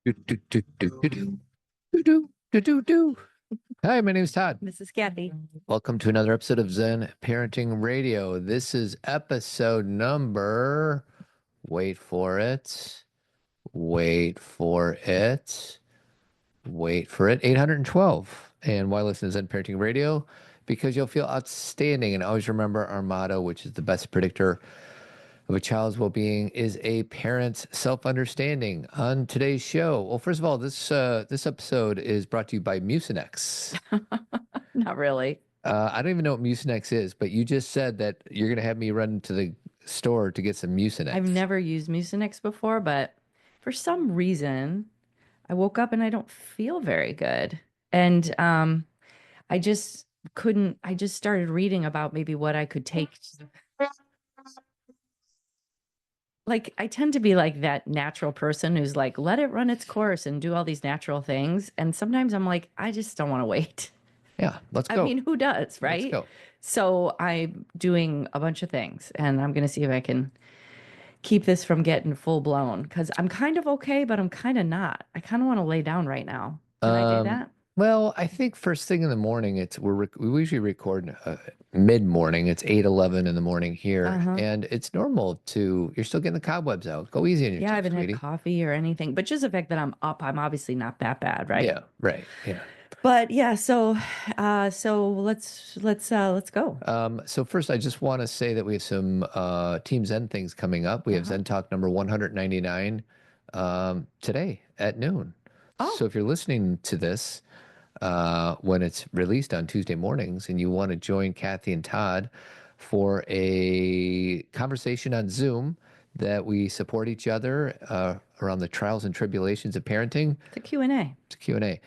Do, do, do, do, do, do, do, do, do, do, do. Hi, my name is Todd. This is Kathy. Welcome to another episode of Zen Parenting Radio. This is episode number, wait for it, wait for it, wait for it, 812. And why listen to Zen Parenting Radio? Because you'll feel outstanding and always remember our motto, which is the best predictor of a child's well-being is a parent's self-understanding. On today's show, well, first of all, this episode is brought to you by Mucinex. Not really. I don't even know what Mucinex is, but you just said that you're going to have me run to the store to get some Mucinex. I've never used Mucinex before, but for some reason, I woke up and I don't feel very good. And I just I just started reading about maybe what I could take. Like, I tend to be like that natural person who's like, let it run its course and do all these natural things. And sometimes I'm like, I just don't want to wait. Yeah, let's go. I mean, who does, right? Let's go. So I'm doing a bunch of things and I'm going to see if I can keep this from getting full blown because I'm kind of okay, but I'm kind of not. I kind of want to lay down right now. Can I do that? Well, I think first thing in the morning, we usually record mid-morning. It's 8:11 in the morning here, and it's normal you're still getting the cobwebs out. Go easy on yourself, Yeah, I haven't sweetie. had coffee or anything, but just the fact that I'm up, I'm obviously not that bad, right? Yeah, right. Yeah. But yeah, so let's go. So first, I just want to say that we have some Team Zen things coming up. We have Zen Talk number 199 today at noon. Oh. So if you're listening to this when it's released on Tuesday mornings and you want to join Kathy and Todd for a conversation on Zoom that we support each other around the trials and tribulations of parenting. It's a Q&A. It's a Q&A.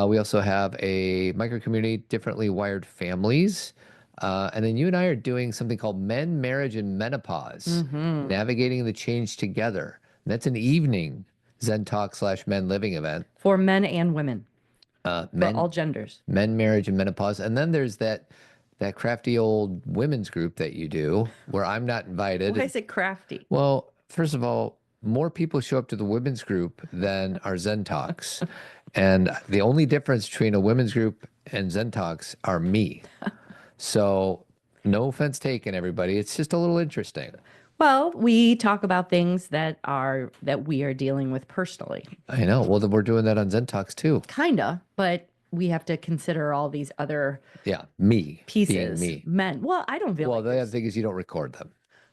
We also have a micro-community, Differently Wired Families. And then you and I are doing something called Men, Marriage, and Menopause, Navigating the Change Together. And that's an evening Zen Talk / Men Living event. For men and women. Men, for all genders. Men, Marriage, and Menopause. And then there's that crafty old women's group that you do where I'm not invited. Why is it crafty? Well, first of all, more people show up to the women's group than our Zen Talks. And the only difference between a women's group and Zen Talks are me. So no offense taken, everybody. It's just a little interesting. Well, we talk about things that we are dealing with personally. I know. Well, then we're doing that on Zen Talks too. Kinda, but we have to consider all these other me pieces. Being me. Men. Well, I don't feel well, like the other thing is you don't record them.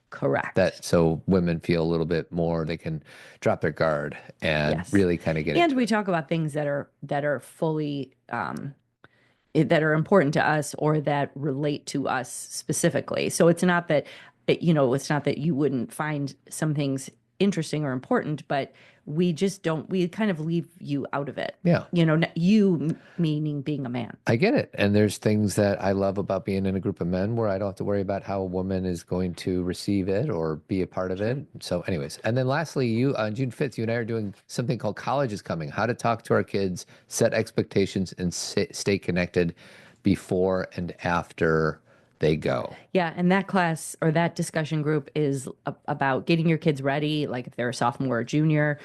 Correct. So women feel a little bit more, they can drop their guard and really kind of get And we talk about things that are fully that are important to us or that relate to us specifically. So it's not that it's not that you wouldn't find some things interesting or important, but we kind of leave you out of it. Yeah. You meaning being a man. I get it. And there's things that I love about being in a group of men where I don't have to worry about how a woman is going to receive it or be a part of it. So anyways, and then lastly, you on June 5th, you and I are doing something called College is Coming, how to talk to our kids, set expectations, and stay connected before and after they go. Yeah, and that class or that discussion group is about getting your kids ready, like if they're a sophomore or junior,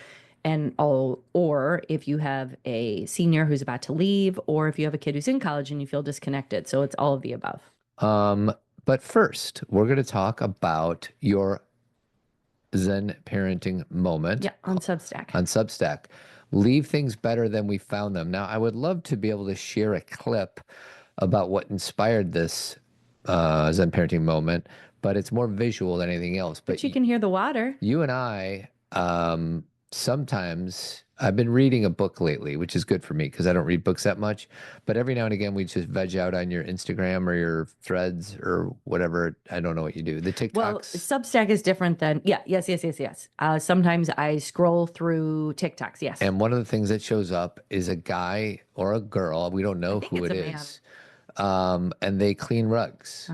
or if you have a senior who's about to leave, or if you have a kid who's in college and you feel disconnected. So it's all of the above. But first, we're going to talk about your Zen parenting moment. Yeah, on Substack. On Substack. Leave things better than we found them. Now, I would love to be able to share a clip about what inspired this Zen parenting moment, but it's more visual than anything else. But you can hear the water. You and I, sometimes I've been reading a book lately, which is good for me because I don't read books that much. But every now and again, we just veg out on your Instagram or your threads or whatever. I don't know what you do. The TikToks. Well, Substack is different than, yes. Sometimes I scroll through TikToks, yes. And one of the things that shows up is a guy or a girl, we don't know who it is. And they clean rugs.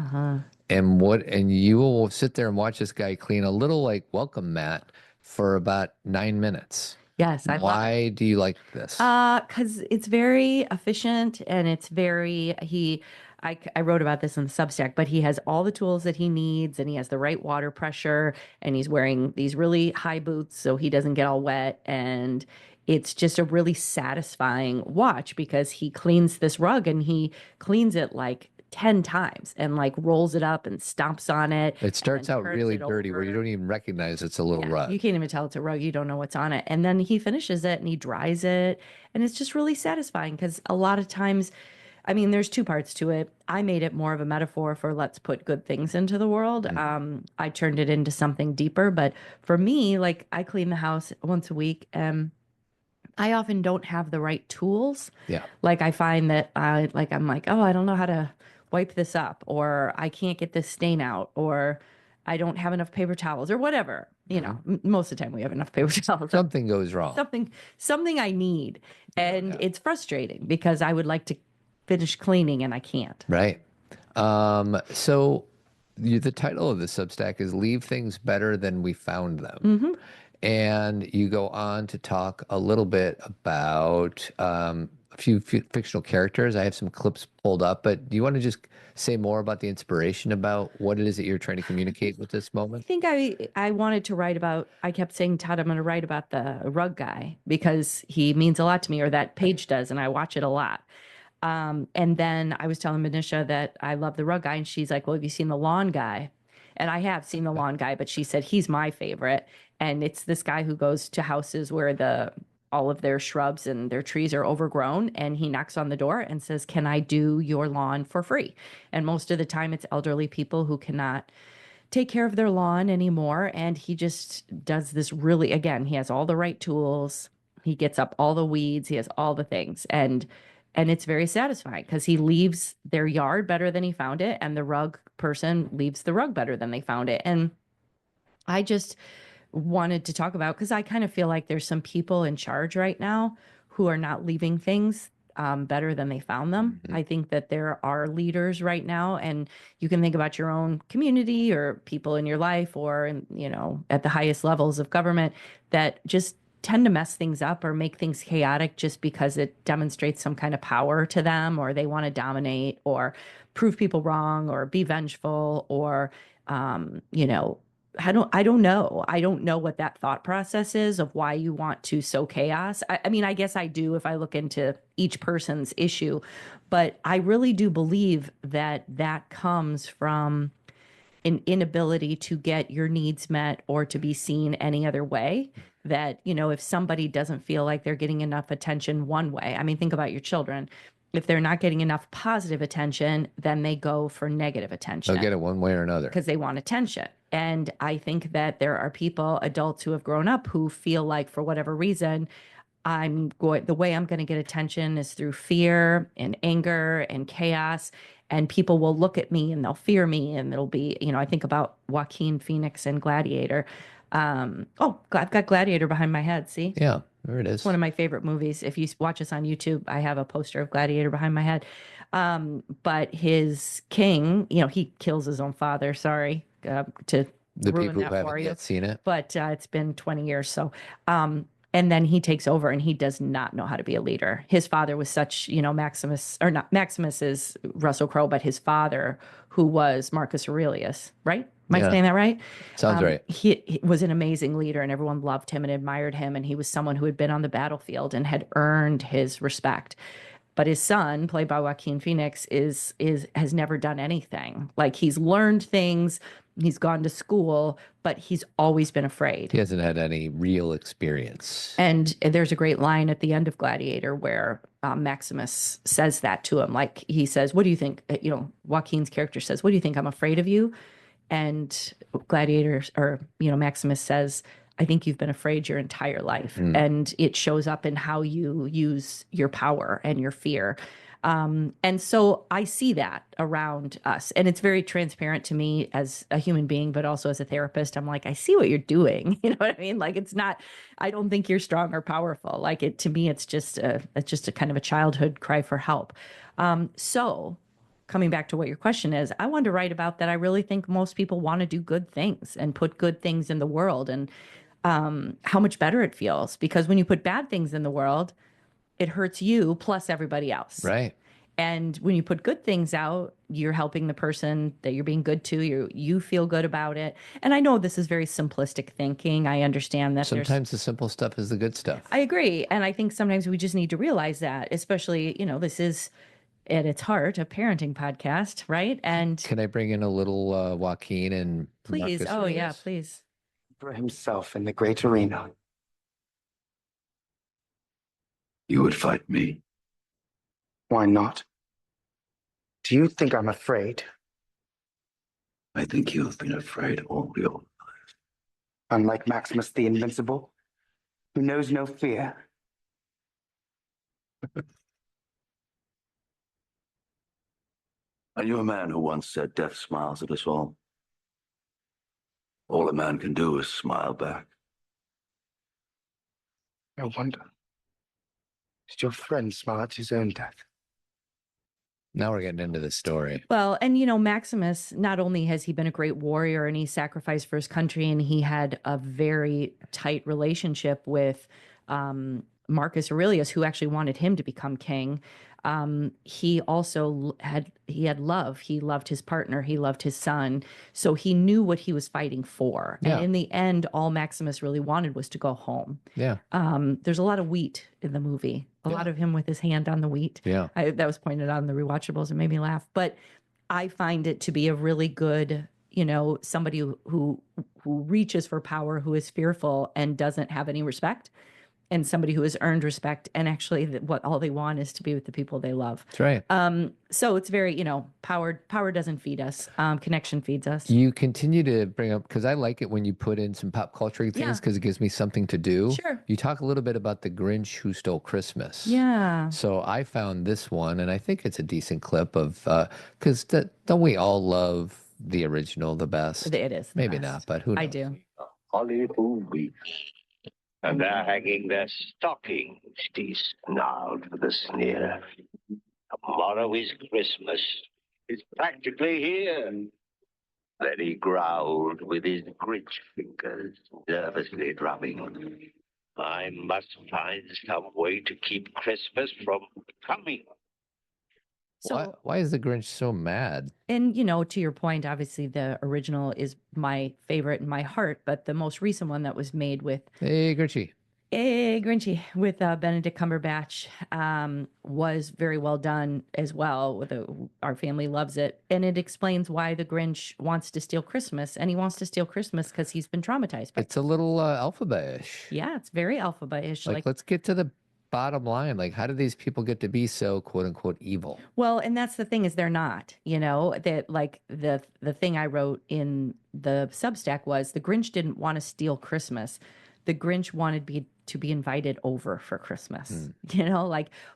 And you will sit there and watch this guy clean a little like welcome mat for about 9 minutes. Yes, I love it. Why do you like this? Because it's very efficient and it's very I wrote about this in the Substack, but he has all the tools that he needs and he has the right water pressure and he's wearing these really high boots so he doesn't get all wet and it's just a really satisfying watch because he cleans this rug and he cleans it like 10 times and like rolls it up and stomps on it. It starts out really dirty where you over. don't even recognize it's a little rug. You can't even tell it's a rug. You don't know what's on it. And then he finishes it and he dries it. And it's just really satisfying because a lot of times, I mean, there's two parts to it. I made it more of a metaphor for let's put good things into the world. I turned it into something deeper. But for me, like I clean the house once a week. I often don't have the right tools. Yeah. Like I find that I'm like, oh, I don't know how to wipe this up, or I can't get this stain out, or I don't have enough paper towels, or whatever. You know, most of the time we have enough paper towels. Something goes wrong. Something I need, and it's frustrating because I would like to finish cleaning and I can't. Right. So the title of the Substack is "Leave Things Better Than We Found Them." And you go on to talk a little bit about a few fictional characters. I have some clips pulled up, but do you want to just say more about the inspiration about what it is that you're trying to communicate with this moment? I think I wanted to write about, I kept saying, Todd, I'm going to write about the rug guy because he means a lot to me, or that page does, and I watch it a lot. And then I was telling Manisha that I love the rug guy, and she's like, well, have you seen the lawn guy? And I have seen the lawn guy, but she said he's my favorite. And it's this guy who goes to houses where all of their shrubs and their trees are overgrown, and he knocks on the door and says, can I do your lawn for free? And most of the time it's elderly people who cannot take care of their lawn anymore. And he just does this really, again, he has all the right tools. He gets up all the weeds. He has all the things. And it's very satisfying because he leaves their yard better than he found it. And the rug person leaves the rug better than they found it. And I just wanted to talk about, because I kind of feel like there's some people in charge right now who are not leaving things better than they found them. I think that there are leaders right now, and you can think about your own community or people in your life or, at the highest levels of government that just tend to mess things up or make things chaotic just because it demonstrates some kind of power to them, or they want to dominate or prove people wrong or be vengeful or, I don't know. I don't know what that thought process is of why you want to sow chaos. I mean, I guess I do if I look into each person's issue, but I really do believe that comes from an inability to get your needs met or to be seen any other way. That, if somebody doesn't feel like they're getting enough attention one way, I mean, think about your children. If they're not getting enough positive attention, then they go for negative attention. They'll get it one way or another. Because they want attention. And I think that there are people, adults who have grown up, who feel like for whatever reason, the way I'm going to get attention is through fear and anger and chaos. And people will look at me and they'll fear me. And it'll be, I think about Joaquin Phoenix and Gladiator. I've got Gladiator behind my head. See? Yeah, there it is. It's one of my favorite movies. If you watch us on YouTube, I have a poster of Gladiator behind my head. But his king, he kills his own father. Sorry to the ruin people that who haven't for you. yet seen it. But it's been 20 years. So, and then he takes over and he does not know how to be a leader. His father was such, Maximus is Russell Crowe, but his father, who was Marcus Aurelius, right? Am I saying that right? Sounds right. He was an amazing leader and everyone loved him and admired him. And he was someone who had been on the battlefield and had earned his respect. But his son, played by Joaquin Phoenix, has never done anything. Like, he's learned things, he's gone to school, but he's always been afraid. He hasn't had any real experience. And there's a great line at the end of Gladiator where Maximus says that to him. Like, he says, what do you think? Joaquin's character says, what do you think? I'm afraid of you. And Maximus says, I think you've been afraid your entire life. And it shows up in how you use your power and your fear. And so I see that around us, and it's very transparent to me as a human being, but also as a therapist. I'm like, I see what you're doing. You know what I mean? Like, I don't think you're strong or powerful. Like, to me, it's just a kind of a childhood cry for help. So coming back to what your question is, I wanted to write about that. I really think most people want to do good things and put good things in the world, and how much better it feels, because when you put bad things in the world, it hurts you plus everybody else. Right. And when you put good things out, you're helping the person that you're being good to. You feel good about it. And I know this is very simplistic thinking. I understand that Sometimes the simple stuff is the good stuff. I agree. And I think sometimes we just need to realize that, especially, this is at its heart a parenting podcast, right? And Can I bring in a little Joaquin and please, Marcus oh yeah, Reyes? please. For himself in the great arena. You would fight me. Why not? Do you think I'm afraid? I think you have been afraid all your life. Unlike Maximus the Invincible, who knows no fear. Are you a man who once said death smiles at us all? All a man can do is smile back. I wonder. Did your friend smile at his own death? Now we're getting into the story. Well, and Maximus, not only has he been a great warrior and he sacrificed for his country, and he had a very tight relationship with Marcus Aurelius, who actually wanted him to become king. He also had love. He loved his partner. He loved his son. So he knew what he was fighting for. Yeah. And in the end, all Maximus really wanted was to go home. Yeah. There's a lot of wheat in the movie. A lot of him with his hand on the wheat. Yeah. That was pointed out in the rewatchables. It made me laugh. But I find it to be a really good, somebody who reaches for power, who is fearful and doesn't have any respect, and somebody who has earned respect, and actually what all they want is to be with the people they love. That's right. So it's very, power doesn't feed us. Connection feeds us. You continue to bring up, because I like it when you put in some pop culture things, because it gives me something to do. Sure. You talk a little bit about the Grinch Who Stole Christmas. Yeah. So I found this one, and I think it's a decent clip of, because don't we all love the original the best? It is. Maybe not, but who knows? I do. Holly movie. And they're hanging their stockings, he snarled with a sneer. Tomorrow is Christmas. It's practically here. Then he growled with his Grinch fingers, nervously drumming. I must find some way to keep Christmas from coming. So, Why is the Grinch so mad? and to your point, obviously the original is my favorite in my heart, but the most recent one that was made with Hey, Grinchy. Grinchy with Benedict Cumberbatch was very well done as well. Our family loves it, and it explains why the Grinch wants to steal Christmas, and he wants to steal Christmas because he's been traumatized by It's a little alphabet-ish. Yeah, it's very alphabet-ish. Like, let's get to the bottom line. Like, how do these people get to be so quote unquote evil? Well, and that's the thing, is they're not, that like the thing I wrote in the Substack was the Grinch didn't want to steal Christmas. The Grinch wanted to be invited over for Christmas,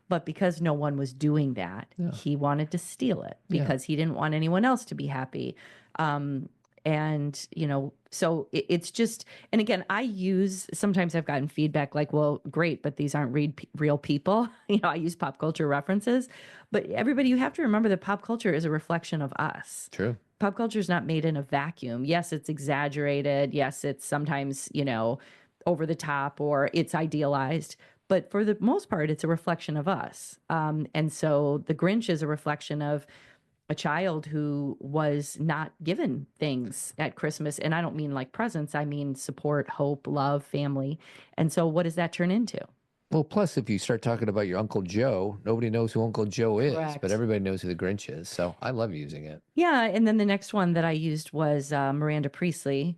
but because no one was doing that, he wanted to steal it because he didn't want anyone else to be happy. And, so it's just, and again, sometimes I've gotten feedback like, well, great, but these aren't real people. I use pop culture references, but everybody, you have to remember that pop culture is a reflection of us. True. Pop culture is not made in a vacuum. Yes, it's exaggerated. Yes, it's sometimes, over the top, or it's idealized. But for the most part, it's a reflection of us. And so the Grinch is a reflection of a child who was not given things at Christmas. And I don't mean like presents. I mean support, hope, love, family. And so what does that turn into? Well, plus, if you start talking about your Uncle Joe, nobody knows who Uncle Joe is, Correct. but everybody knows who the Grinch is. So I love using it. Yeah. And then the next one that I used was Miranda Priestly.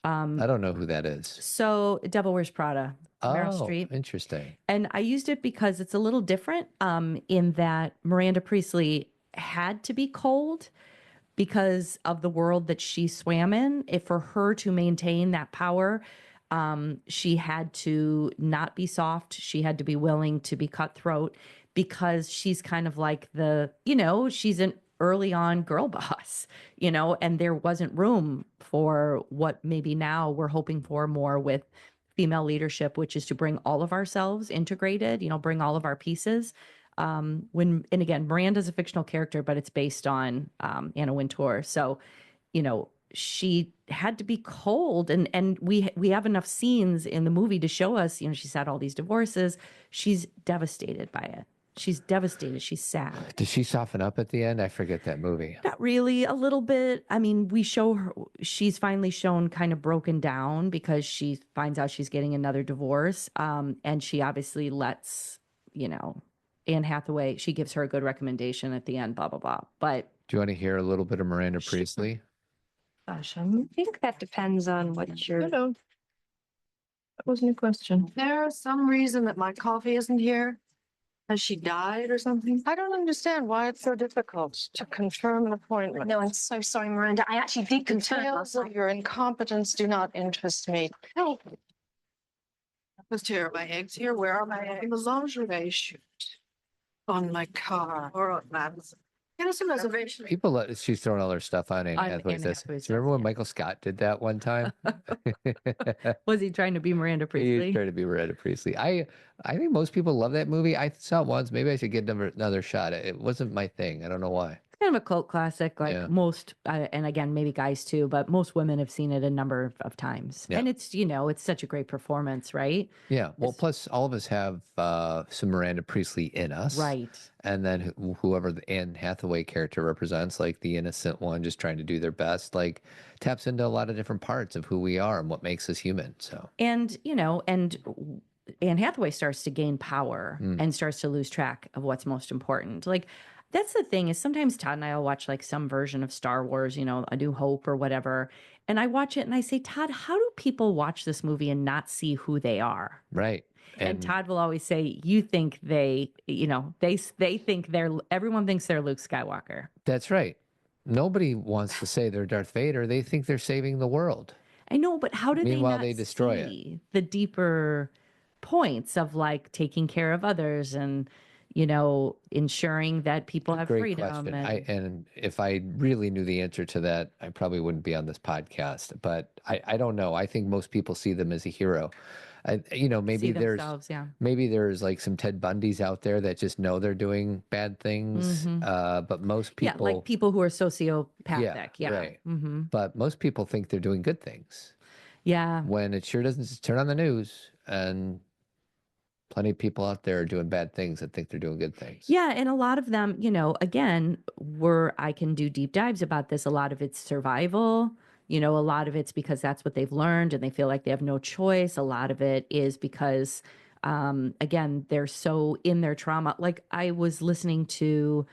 I don't know who that is. So Devil Wears Prada, Meryl Streep. Interesting. And I used it because it's a little different in that Miranda Priestly had to be cold because of the world that she swam in. For her to maintain that power, she had to not be soft. She had to be willing to be cutthroat, because she's kind of like she's an early on girl boss, and there wasn't room for what maybe now we're hoping for more with female leadership, which is to bring all of ourselves integrated, bring all of our pieces. And again, Miranda's a fictional character, but it's based on Anna Wintour. So, she had to be cold, and we have enough scenes in the movie to show us, she's had all these divorces. She's devastated by it. She's devastated. She's sad. Does she soften up at the end? I forget that movie. Not really, a little bit. I mean, we show her, she's finally shown kind of broken down because she finds out she's getting another divorce. And she obviously lets, Anne Hathaway, she gives her a good recommendation at the end, blah, blah, blah. But Do you want to hear a little bit of Miranda Priestly? Gosh, I think that depends on what you're. That wasn't a question. There's some reason that my coffee isn't here. Has she died or something? I don't understand why it's so difficult to confirm an appointment. No, I'm so sorry, Miranda. I actually did confirm Details last of night. your incompetence do not interest me. No. Breakfast here. Are my eggs here? Where are my eggs? In the lingerie shoot. On my car or on Madison. Get us a reservation. She's throwing all her stuff on Anne On Hathaway's Anne desk. Hathaway's Do you remember when desk, Michael Scott did that one time? was he trying to be Miranda He Priestly? tried to be Miranda Priestly. I think most people love that movie. I saw it once. Maybe I should get another shot. It wasn't my thing. I don't know why. Kind of a cult classic, like Yeah. most, and again, maybe guys too, but most women have seen it a number of times. Yeah. And it's, it's such a great performance, right? Yeah. Well, It's- plus all of us have some Miranda Priestly in us. Right. And then whoever the Anne Hathaway character represents, like the innocent one just trying to do their best, like taps into a lot of different parts of who we are and what makes us human. So, And, and Anne Hathaway starts to gain power and starts to lose track of what's most important. Like, that's the thing, is sometimes Todd and I will watch like some version of Star Wars, A New Hope or whatever. And I watch it and I say, Todd, how do people watch this movie and not see who they are? right. And Todd will always say, you think they think everyone thinks they're Luke Skywalker. That's right. Nobody wants to say they're Darth Vader. They think they're saving the world. I know, but how do Meanwhile, they they not destroy it. see the deeper points of like taking care of others and, ensuring that people have Great freedom? question. And, And if I really knew the answer to that, I probably wouldn't be on this podcast. But I don't know. I think most people see them as a hero. Maybe see there's themselves, yeah. maybe there's like some Ted Bundys out there that just know they're doing bad things. But most people, Yeah, like people who are sociopathic. Yeah. right. Mm-hmm. But most people think they're doing good things Yeah. when it sure doesn't. Just turn on the news and plenty of people out there are doing bad things that think they're doing good things. Yeah. And a lot of them, again, I can do deep dives about this. A lot of it's survival. A lot of it's because that's what they've learned and they feel like they have no choice. A lot of it is because, again, they're so in their trauma. Like I was listening to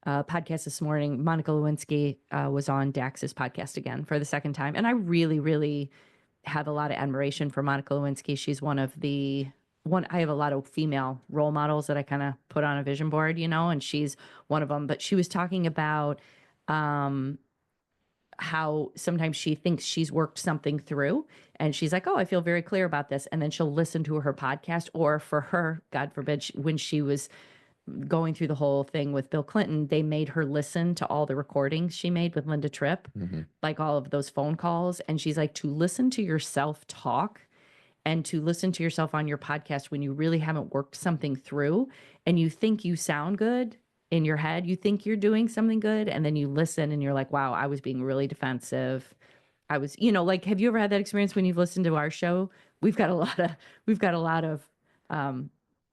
a podcast this morning. Monica Lewinsky was on Dax's podcast again for the second time. And I really, really have a lot of admiration for Monica Lewinsky. She's I have a lot of female role models that I kind of put on a vision board, and she's one of them. But she was talking about how sometimes she thinks she's worked something through and she's like, oh, I feel very clear about this. And then she'll listen to her podcast, or for her, God forbid, when she was going through the whole thing with Bill Clinton, they made her listen to all the recordings she made with Linda Tripp, like all of those phone calls. And she's like, to listen to yourself talk and to listen to yourself on your podcast when you really haven't worked something through and you think you sound good in your head, you think you're doing something good, and then you listen and you're like, wow, I was being really defensive. I was, like, have you ever had that experience when you've listened to our show? We've got a lot of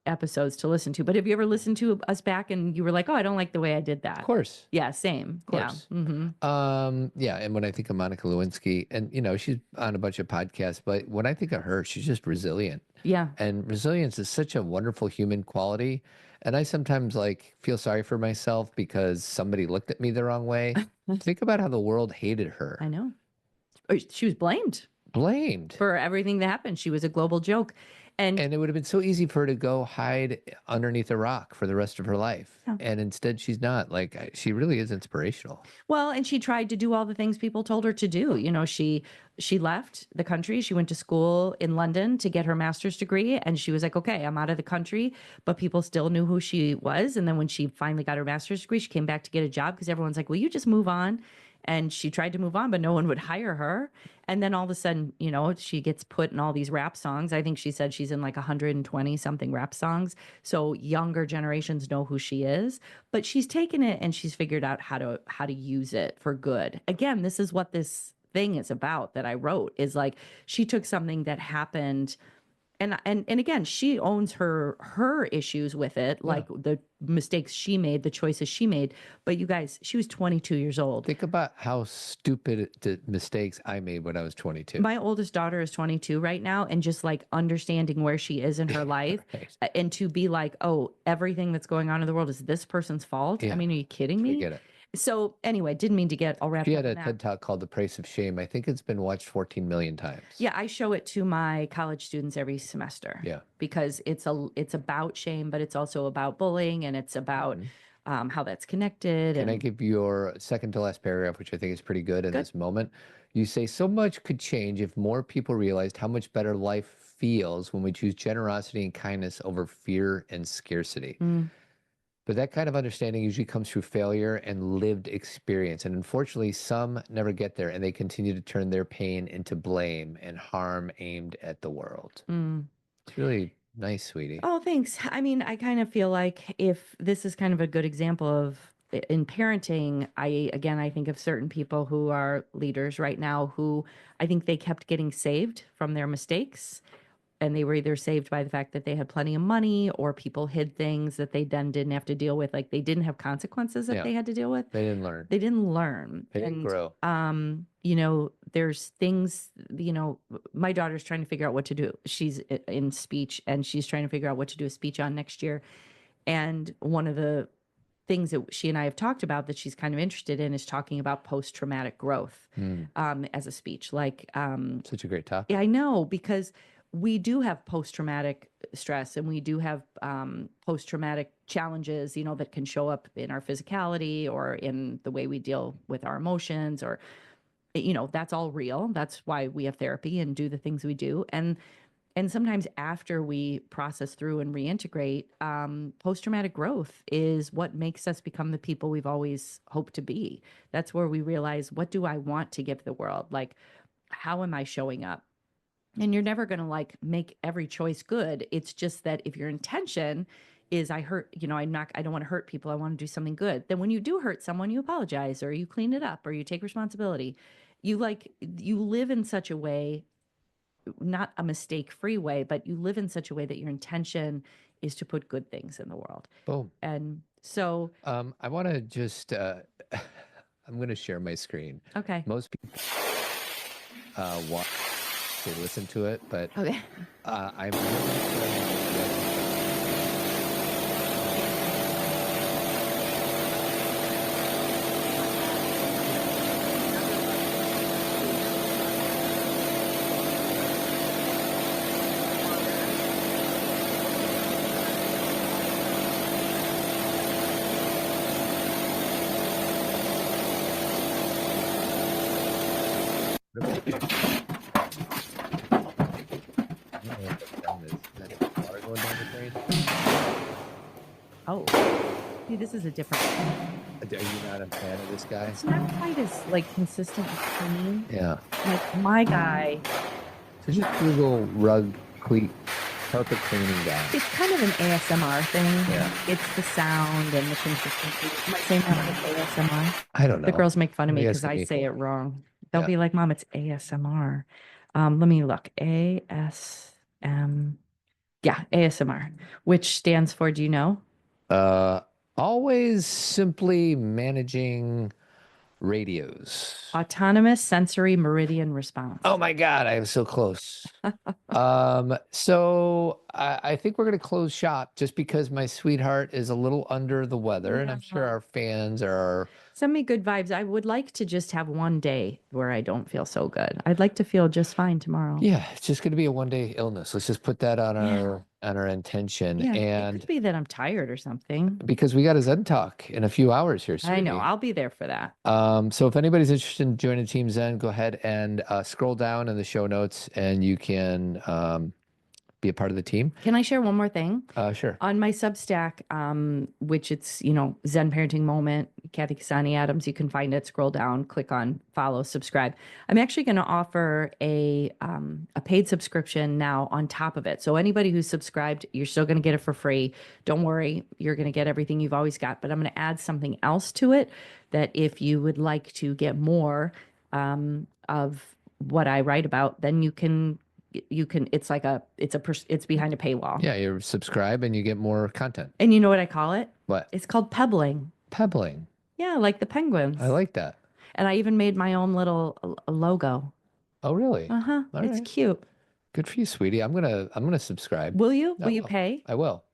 episodes to listen to, but have you ever listened to us back and you were like, oh, I don't like the way I did that? Of course. Yeah, same. Of course. Yeah. Mm-hmm. Yeah. And when I think of Monica Lewinsky, and she's on a bunch of podcasts, but when I think of her, she's just resilient. Yeah. And resilience is such a wonderful human quality. And I sometimes feel sorry for myself because somebody looked at me the wrong way. Think about how the world hated her. I know. She was blamed Blamed. for everything that happened. She was a global joke. And it would have been so easy for her to go hide underneath a rock for the rest of her life. Yeah. And instead she's not. She really is inspirational. well, and she tried to do all the things people told her to do. She left the country. She went to school in London to get her master's degree. And she was like, okay, I'm out of the country, but people still knew who she was. And then when she finally got her master's degree, she came back to get a job because everyone's like, will you just move on? And she tried to move on, but no one would hire her. And then all of a sudden, she gets put in all these rap songs. I think she said she's in 120 something rap songs. So younger generations know who she is, but she's taken it and she's figured out how to use it for good. Again, this is what this thing is about that I wrote, is she took something that happened And again, she owns her issues with it, like the mistakes she made, the choices she made. But you guys, she was 22 years old. Think about how stupid the mistakes I made when I was 22. My oldest daughter is 22 right now, and just like understanding where she is in her life, Right. and to be like, oh, everything that's going on in the world is this person's fault. Yeah. I mean, are you kidding I me? get it. So anyway, didn't mean to get all wrapped She up had in a that. TED Talk called The Price of Shame. I think it's been watched 14 million times. Yeah, I show it to my college students every semester. Yeah. Because it's about shame, but it's also about bullying, and it's about how that's connected. Can I and give you your second to last paragraph, which I think is pretty good in this moment? You say, so much could change if more people realized how much better life feels when we choose generosity and kindness over fear and scarcity. But that kind of understanding usually comes through failure and lived experience. And unfortunately, some never get there, and they continue to turn their pain into blame and harm aimed at the world. It's really nice, sweetie. Oh, thanks. I mean, I kind of feel like if this is kind of a good example of in parenting, I think of certain people who are leaders right now who I think they kept getting saved from their mistakes. And they were either saved by the fact that they had plenty of money, or people hid things that they then didn't have to deal with. Like they didn't have consequences that they had to deal with. They didn't learn. They didn't learn. They didn't grow. You know, there's things, you know, my daughter's trying to figure out what to do. She's in speech, and she's trying to figure out what to do a speech on next year. And one of the things that she and I have talked about that she's kind of interested in is talking about post-traumatic growth as a speech. Like, such a great topic. Yeah, I know, because we do have post-traumatic stress, and we do have post-traumatic challenges, you know, that can show up in our physicality or in the way we deal with our emotions, or, you know, that's all real. That's why we have therapy and do the things we do. And sometimes after we process through and reintegrate, post-traumatic growth is what makes us become the people we've always hoped to be. That's where we realize, what do I want to give the world? Like, how am I showing up? And you're never going to like make every choice good. It's just that if your intention is, I don't want to hurt people, I want to do something good. Then when you do hurt someone, you apologize, or you clean it up, or you take responsibility. You live in such a way, not a mistake-free way, but you live in such a way that your intention is to put good things in the world. Boom. And so I want to just, I'm going to share my screen. Okay. Most people want to listen to it, but Okay. I'm Oh, see, this is a different. Are you not a fan of this guy? It's not quite as like consistent as clean. Yeah. Like my guy. So just Google carpet cleaning guy. It's kind of an ASMR thing. Yeah. It's the sound and the consistency. Am I saying that like ASMR? I don't know. The girls make fun of me Maybe because that's I me. say it wrong. They'll Yeah. be like, "Mom, it's ASMR." Let me look. ASM. Yeah, ASMR, which stands for, do you know? Always simply managing radios. Autonomous sensory meridian response. Oh my God, I am so close. So I think we're going to close shop just because my sweetheart is a little under the weather, and I'm sure our fans are. Send me good vibes. I would like to just have one day where I don't feel so good. I'd like to feel just fine tomorrow. Yeah, it's just going to be a one-day illness. Let's just put that on our intention. Yeah, it And could be that I'm tired or something. because we got a Zen Talk in a few hours here, I know. sweetie. I'll be there for that. So if anybody's interested in joining Team Zen, go ahead and scroll down in the show notes, and you can be a part of the team. Can I share one more thing? Sure. On my Substack, which it's, Zen Parenting Moment, Cathy Kasani Adams, you can find it, scroll down, click on follow, subscribe. I'm actually going to offer a paid subscription now on top of it. So anybody who's subscribed, you're still going to get it for free. Don't worry, you're going to get everything you've always got, but I'm going to add something else to it that if you would like to get more of what I write about, then you can you can, it's behind a paywall. Yeah, you subscribe and you get more content. And you know what I call it? What? It's called pebbling. Pebbling. Yeah, like the penguins. I like that. And I even made my own little logo. Oh, really? Uh-huh. All It's right. cute. Good for you, sweetie. I'm gonna subscribe. Will you? I Will you will. pay? I will.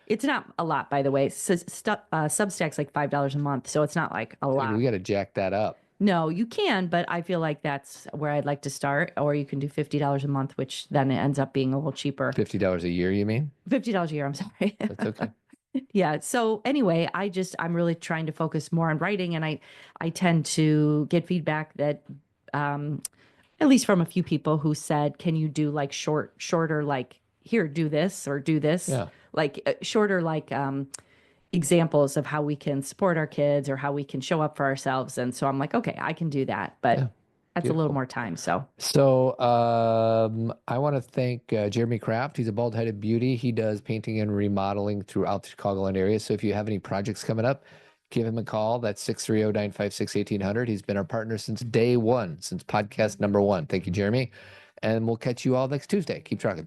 It's not a lot, by the way. Substack's like $5 a month, so it's not like a Dude, lot. we got to jack that up. No, you can, but I feel like that's where I'd like to start. Or you can do $50 a month, which then it ends up being a little cheaper. $50 a year, you mean? $50 a year, I'm sorry. That's okay. Yeah. So anyway, I'm really trying to focus more on writing, and I tend to get feedback that at least from a few people who said, can you do like shorter, like here, do this or do this? Yeah. Like shorter, like examples of how we can support our kids or how we can show up for ourselves. And so I'm like, okay, I can do that, but Yeah. that's a Beautiful. little more time. So I want to thank Jeremy Kraft. He's a bald-headed beauty. He does painting and remodeling throughout the Chicagoland area. So if you have any projects coming up, give him a call. That's 630-956-1800. He's been our partner since day one, since podcast number 1. Thank you, Jeremy. And we'll catch you all next Tuesday. Keep trucking.